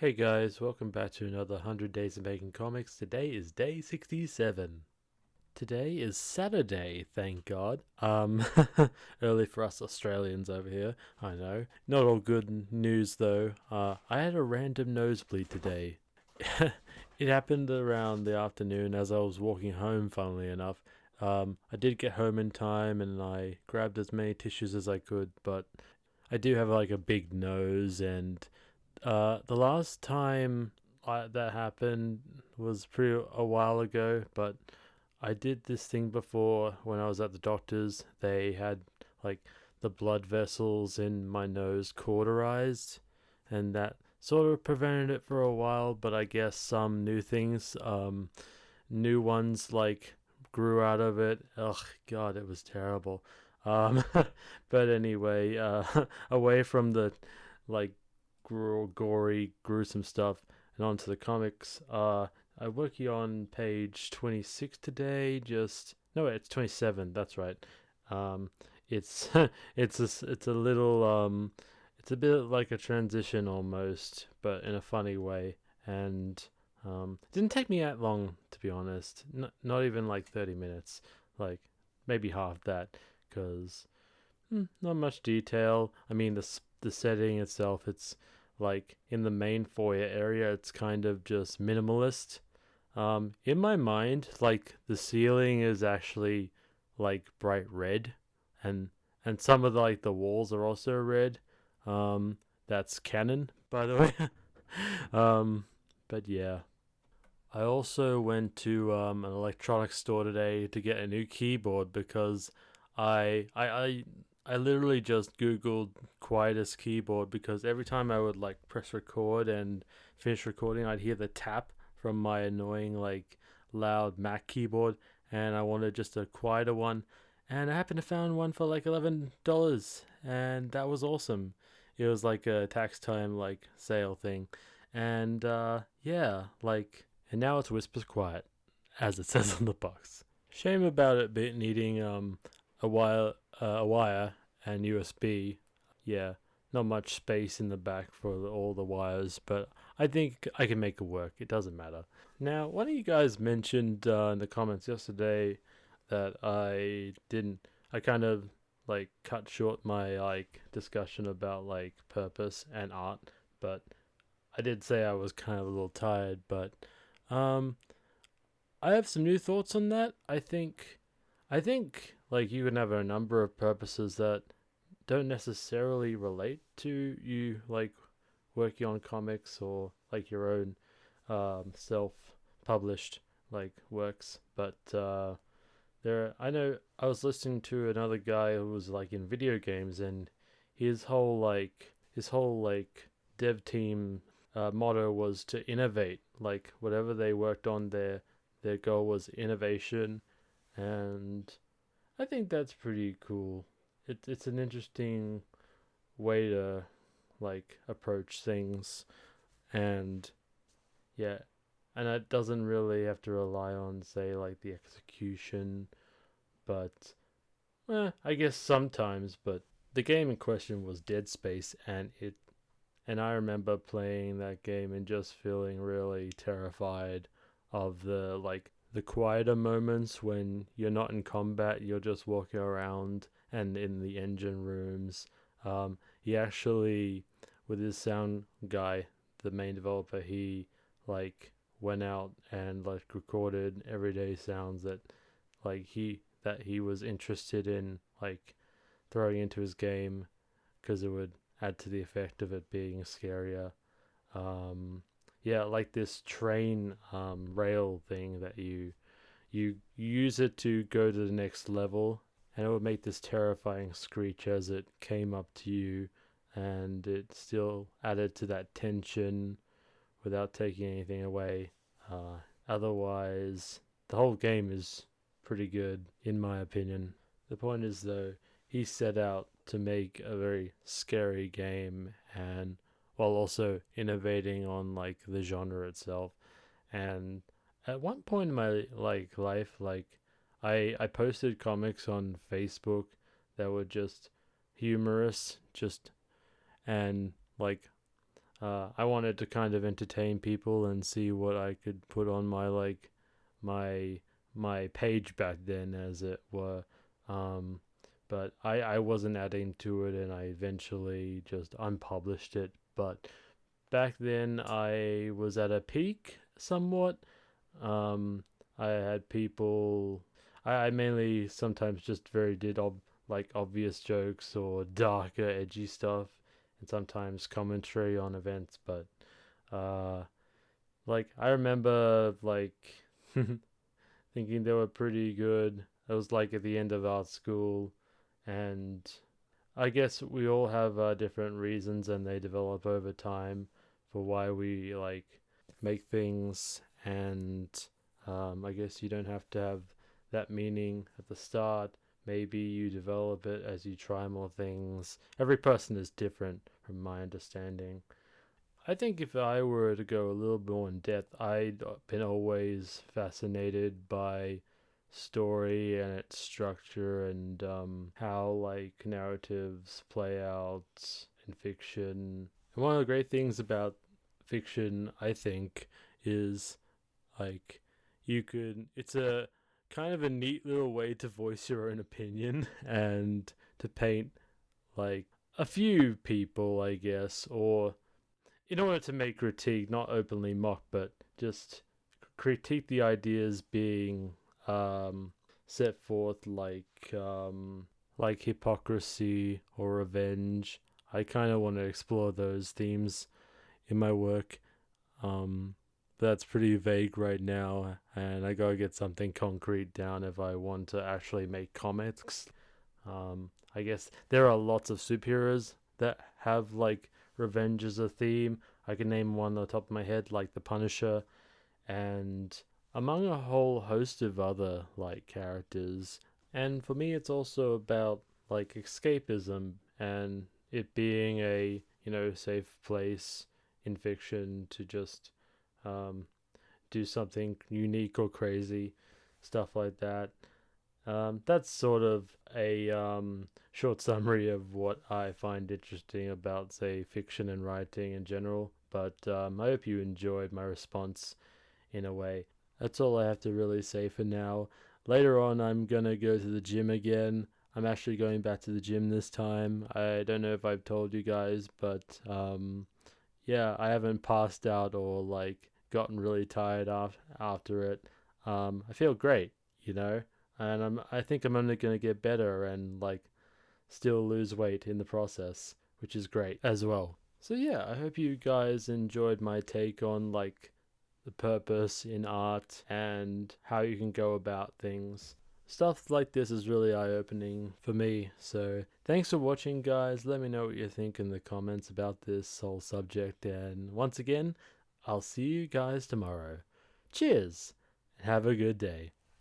Hey guys, welcome back to another 100 Days of Making Comics. Today is day 67. Today is Saturday, thank God. Early for us Australians over here, I know. Not all good news though. I had a random nosebleed today. It happened around the afternoon as I was walking home, funnily enough. I did get home in time and I grabbed as many tissues as I could, but I do have like a big nose, and the last time that happened was pretty a while ago, but I did this thing before when I was at the doctor's. They had like the blood vessels in my nose cauterized, and that sort of prevented it for a while, but I guess some new things, new ones like grew out of it. Ugh, God, it was terrible. Um, but anyway, away from the like gory, gruesome stuff and onto the comics. I'm working on page 26 today. Just no, it's 27. That's right. Um, it's it's a little it's a bit like a transition almost, but in a funny way. And it didn't take me that long, to be honest. Not even like 30 minutes. Like maybe half that, because not much detail. I mean, the setting itself, it's like in the main foyer area, it's kind of just minimalist. In my mind, like the ceiling is actually like bright red, and some of the walls are also red. That's canon, by the way. um, but yeah. I also went to an electronics store today to get a new keyboard because I I I I literally just googled quietest keyboard, because every time I would like press record and finish recording, I'd hear the tap from my annoying like loud Mac keyboard, and I wanted just a quieter one, and I happened to find one for like $11, and that was awesome. It was like a tax time like sale thing, and yeah, like, and now it's whispers quiet, as it says on the box. Shame about it needing a wire and USB. Yeah, not much space in the back for all the wires, but I think I can make it work. It doesn't matter. Now, one of you guys mentioned in the comments yesterday that I didn't. I kind of like cut short my like discussion about like purpose and art, but I did say I was kind of a little tired. But um, I have some new thoughts on that. I think like you can have a number of purposes that don't necessarily relate to you like working on comics or like your own self-published like works. But I know I was listening to another guy who was like in video games, and his whole dev team motto was to innovate. Like whatever they worked on, their goal was innovation, and I think that's pretty cool. It's an interesting way to like approach things, and yeah, and it doesn't really have to rely on say like the execution, but I guess sometimes. But the game in question was Dead Space, and I remember playing that game and just feeling really terrified of the quieter moments when you're not in combat, you're just walking around and in the engine rooms. He actually, with his sound guy, the main developer, he like went out and like recorded everyday sounds that he was interested in like throwing into his game, because it would add to the effect of it being scarier. Um, yeah, like this train rail thing that you use it to go to the next level, and it would make this terrifying screech as it came up to you, and it still added to that tension without taking anything away. Otherwise, the whole game is pretty good, in my opinion. The point is, though, he set out to make a very scary game, and while also innovating on like the genre itself. And at one point in my like life, like I posted comics on Facebook that were just humorous, just, and like I wanted to kind of entertain people and see what I could put on my my page back then, as it were. But I wasn't adding to it, and I eventually just unpublished it. But back then I was at a peak somewhat. I had people. I mainly sometimes just very did like obvious jokes or darker, edgy stuff, and sometimes commentary on events. But uh, like I remember like thinking they were pretty good. It was like at the end of art school, and I guess we all have different reasons, and they develop over time for why we like make things. And I guess you don't have to have that meaning at the start. Maybe you develop it as you try more things. Every person is different, from my understanding. I think if I were to go a little more in depth, I'd been always fascinated by story and its structure, and how like narratives play out in fiction. And one of the great things about fiction, I think, is like it's a kind of a neat little way to voice your own opinion and to paint like a few people, I guess, or in order to make critique, not openly mock, but just critique the ideas being um, set forth, like hypocrisy or revenge. I kind of want to explore those themes in my work. Um, that's pretty vague right now, and I gotta get something concrete down if I want to actually make comics. I guess there are lots of superheroes that have like revenge as a theme. I can name one on the top of my head, like the Punisher, and among a whole host of other like characters. And for me, it's also about like escapism and it being a safe place in fiction to just um, do something unique or crazy, stuff like that. That's sort of a short summary of what I find interesting about, say, fiction and writing in general. But I hope you enjoyed my response in a way. That's all I have to really say for now. Later on, I'm gonna go to the gym again. I'm actually going back to the gym this time. I don't know if I've told you guys, but yeah, I haven't passed out or like gotten really tired after it. I feel great, you know, and I think I'm only gonna get better and like still lose weight in the process, which is great as well. So yeah, I hope you guys enjoyed my take on like the purpose in art and how you can go about things. Stuff like this is really eye-opening for me. So thanks for watching, guys. Let me know what you think in the comments about this whole subject. And once again, I'll see you guys tomorrow. Cheers and have a good day.